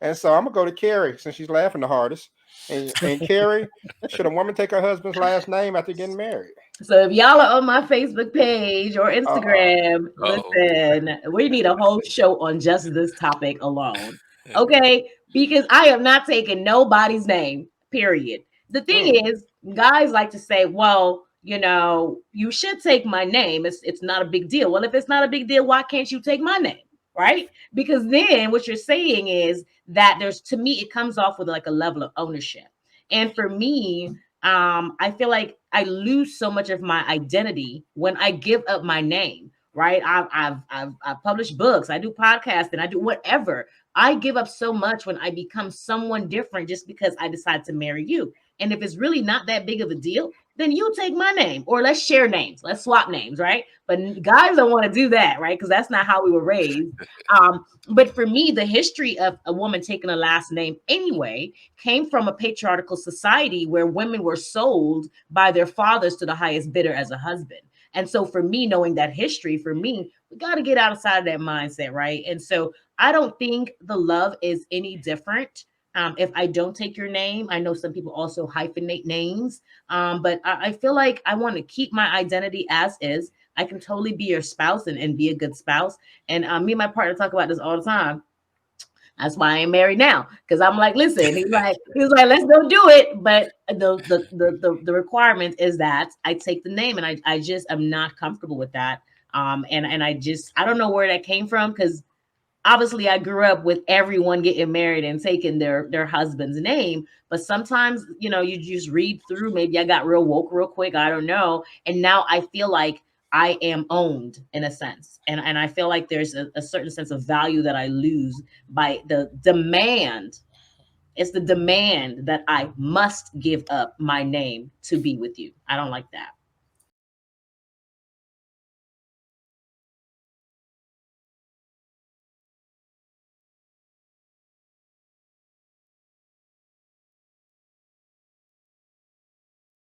And so I'm gonna go to Carrie since she's laughing the hardest. And Carrie, should a woman take her husband's last name after getting married? So if y'all are on my Facebook page or Uh-oh. Instagram, Uh-oh. listen, we need a whole show on just this topic alone. Okay? Because I am not taking nobody's name, period. The Mm. thing is, guys like to say, well, you should take my name. It's not a big deal. Well, if it's not a big deal, why can't you take my name? Right? Because then what you're saying is that to me, it comes off with like a level of ownership. And for me, I feel like I lose so much of my identity when I give up my name. Right? I've published books, I do podcasts, and I do whatever. I give up so much when I become someone different just because I decide to marry you. And if it's really not that big of a deal, then you take my name, or let's share names, let's swap names, right? But guys don't want to do that, right? Because that's not how we were raised. But for me, the history of a woman taking a last name anyway came from a patriarchal society where women were sold by their fathers to the highest bidder as a husband. And so for me, knowing that history, for me, we got to get outside of that mindset, right? And so I don't think the love is any different. If I don't take your name, I know some people also hyphenate names, but I feel like I want to keep my identity as is. I can totally be your spouse and be a good spouse. And me and my partner talk about this all the time. That's why I ain't married now, because I'm like, listen, he's like, let's go do it. But the requirement is that I take the name, and I just am not comfortable with that. And I don't know where that came from, because obviously I grew up with everyone getting married and taking their husband's name. But sometimes, you just read through, maybe I got real woke real quick, I don't know. And now I feel like I am owned in a sense. And I feel like there's a certain sense of value that I lose by the demand. It's the demand that I must give up my name to be with you. I don't like that.